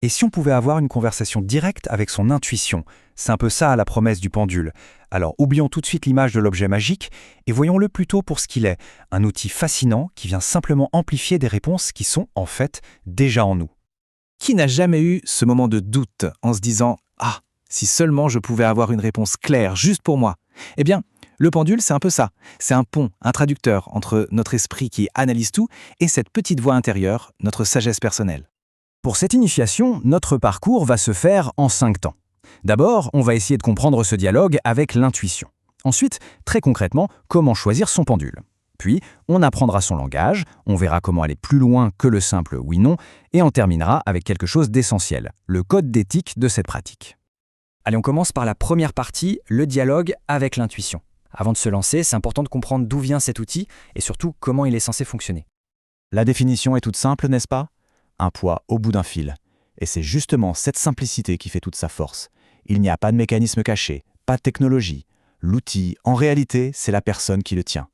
Et si on pouvait avoir une conversation directe avec son intuition? C'est un peu ça la promesse du pendule. Alors oublions tout de suite l'image de l'objet magique et voyons-le plutôt pour ce qu'il est, un outil fascinant qui vient simplement amplifier des réponses qui sont en fait déjà en nous. Qui n'a jamais eu ce moment de doute en se disant « Ah, si seulement je pouvais avoir une réponse claire juste pour moi ?» Eh bien, le pendule, c'est un peu ça. C'est un pont, un traducteur entre notre esprit qui analyse tout et cette petite voix intérieure, notre sagesse personnelle. Pour cette initiation, notre parcours va se faire en 5 temps. D'abord, on va essayer de comprendre ce dialogue avec l'intuition. Ensuite, très concrètement, comment choisir son pendule. Puis, on apprendra son langage, on verra comment aller plus loin que le simple oui-non, et on terminera avec quelque chose d'essentiel, le code d'éthique de cette pratique. Allez, on commence par la première partie, le dialogue avec l'intuition. Avant de se lancer, c'est important de comprendre d'où vient cet outil et surtout comment il est censé fonctionner. La définition est toute simple, n'est-ce pas? Un poids au bout d'un fil. Et c'est justement cette simplicité qui fait toute sa force. Il n'y a pas de mécanisme caché, pas de technologie. L'outil, en réalité, c'est la personne qui le tient.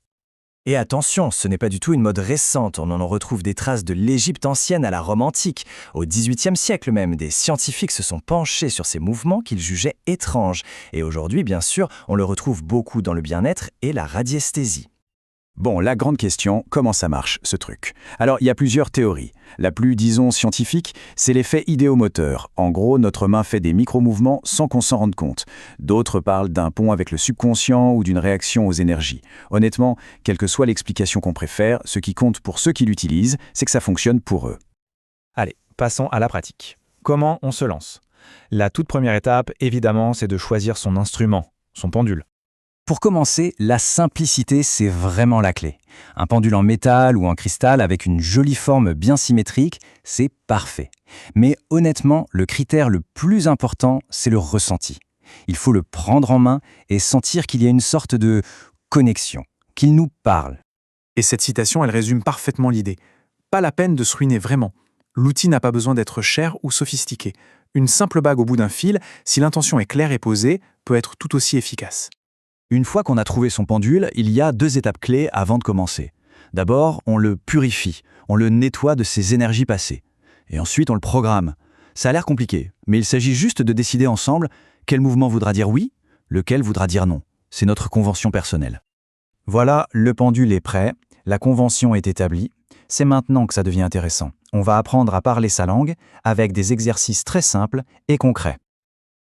Et attention, ce n'est pas du tout une mode récente, on en retrouve des traces de l'Égypte ancienne à la Rome antique. Au XVIIIe siècle même, des scientifiques se sont penchés sur ces mouvements qu'ils jugeaient étranges. Et aujourd'hui, bien sûr, on le retrouve beaucoup dans le bien-être et la radiesthésie. Bon, la grande question, comment ça marche, ce truc? Alors, il y a plusieurs théories. La plus, disons, scientifique, c'est l'effet idéomoteur. En gros, notre main fait des micro-mouvements sans qu'on s'en rende compte. D'autres parlent d'un pont avec le subconscient ou d'une réaction aux énergies. Honnêtement, quelle que soit l'explication qu'on préfère, ce qui compte pour ceux qui l'utilisent, c'est que ça fonctionne pour eux. Allez, passons à la pratique. Comment on se lance? La toute première étape, évidemment, c'est de choisir son instrument, son pendule. Pour commencer, la simplicité, c'est vraiment la clé. Un pendule en métal ou en cristal avec une jolie forme bien symétrique, c'est parfait. Mais honnêtement, le critère le plus important, c'est le ressenti. Il faut le prendre en main et sentir qu'il y a une sorte de connexion, qu'il nous parle. Et cette citation, elle résume parfaitement l'idée. Pas la peine de se ruiner vraiment. L'outil n'a pas besoin d'être cher ou sophistiqué. Une simple bague au bout d'un fil, si l'intention est claire et posée, peut être tout aussi efficace. Une fois qu'on a trouvé son pendule, il y a 2 étapes clés avant de commencer. D'abord, on le purifie, on le nettoie de ses énergies passées. Et ensuite, on le programme. Ça a l'air compliqué, mais il s'agit juste de décider ensemble quel mouvement voudra dire oui, lequel voudra dire non. C'est notre convention personnelle. Voilà, le pendule est prêt, la convention est établie. C'est maintenant que ça devient intéressant. On va apprendre à parler sa langue avec des exercices très simples et concrets.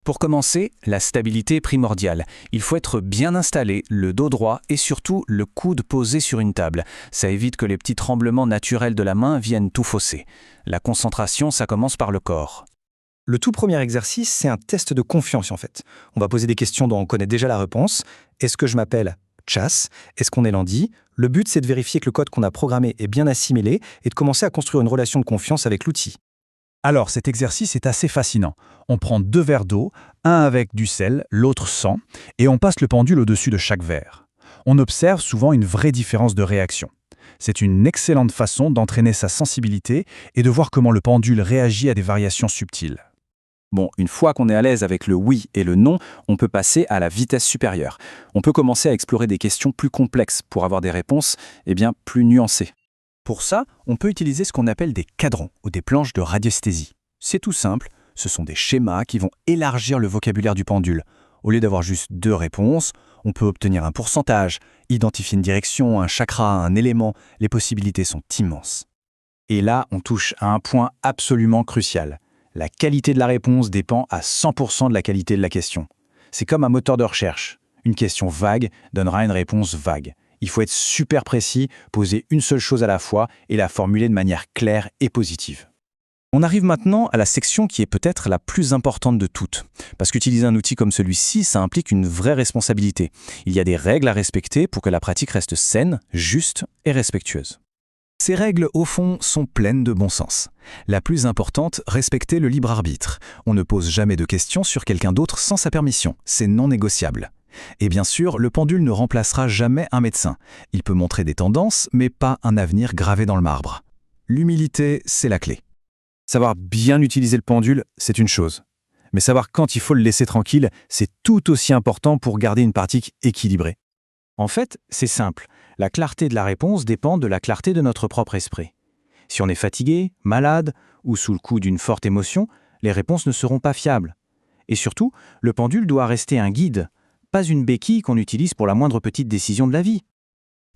Pour commencer, la stabilité est primordiale. Il faut être bien installé, le dos droit et surtout le coude posé sur une table. Ça évite que les petits tremblements naturels de la main viennent tout fausser. La concentration, ça commence par le corps. Le tout premier exercice, c'est un test de confiance en fait. On va poser des questions dont on connaît déjà la réponse. Est-ce que je m'appelle Chas? Est-ce qu'on est Landy? Le but, c'est de vérifier que le code qu'on a programmé est bien assimilé et de commencer à construire une relation de confiance avec l'outil. Alors, cet exercice est assez fascinant. On prend 2 verres d'eau, un avec du sel, l'autre sans, et on passe le pendule au-dessus de chaque verre. On observe souvent une vraie différence de réaction. C'est une excellente façon d'entraîner sa sensibilité et de voir comment le pendule réagit à des variations subtiles. Bon, une fois qu'on est à l'aise avec le oui et le non, on peut passer à la vitesse supérieure. On peut commencer à explorer des questions plus complexes pour avoir des réponses plus nuancées. Pour ça, on peut utiliser ce qu'on appelle des cadrans ou des planches de radiesthésie. C'est tout simple, ce sont des schémas qui vont élargir le vocabulaire du pendule. Au lieu d'avoir juste 2 réponses, on peut obtenir un pourcentage, identifier une direction, un chakra, un élément. Les possibilités sont immenses. Et là, on touche à un point absolument crucial. La qualité de la réponse dépend à 100% de la qualité de la question. C'est comme un moteur de recherche. Une question vague donnera une réponse vague. Il faut être super précis, poser une seule chose à la fois et la formuler de manière claire et positive. On arrive maintenant à la section qui est peut-être la plus importante de toutes. Parce qu'utiliser un outil comme celui-ci, ça implique une vraie responsabilité. Il y a des règles à respecter pour que la pratique reste saine, juste et respectueuse. Ces règles, au fond, sont pleines de bon sens. La plus importante, respecter le libre arbitre. On ne pose jamais de questions sur quelqu'un d'autre sans sa permission. C'est non négociable. Et bien sûr, le pendule ne remplacera jamais un médecin. Il peut montrer des tendances, mais pas un avenir gravé dans le marbre. L'humilité, c'est la clé. Savoir bien utiliser le pendule, c'est une chose. Mais savoir quand il faut le laisser tranquille, c'est tout aussi important pour garder une pratique équilibrée. En fait, c'est simple. La clarté de la réponse dépend de la clarté de notre propre esprit. Si on est fatigué, malade ou sous le coup d'une forte émotion, les réponses ne seront pas fiables. Et surtout, le pendule doit rester un guide, pas une béquille qu'on utilise pour la moindre petite décision de la vie.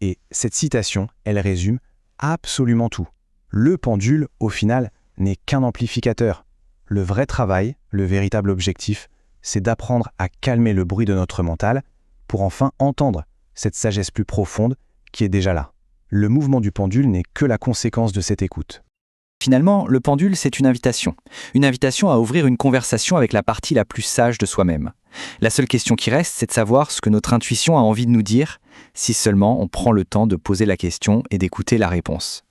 Et cette citation, elle résume absolument tout. Le pendule, au final, n'est qu'un amplificateur. Le vrai travail, le véritable objectif, c'est d'apprendre à calmer le bruit de notre mental pour enfin entendre cette sagesse plus profonde qui est déjà là. Le mouvement du pendule n'est que la conséquence de cette écoute. Finalement, le pendule, c'est une invitation. Une invitation à ouvrir une conversation avec la partie la plus sage de soi-même. La seule question qui reste, c'est de savoir ce que notre intuition a envie de nous dire, si seulement on prend le temps de poser la question et d'écouter la réponse.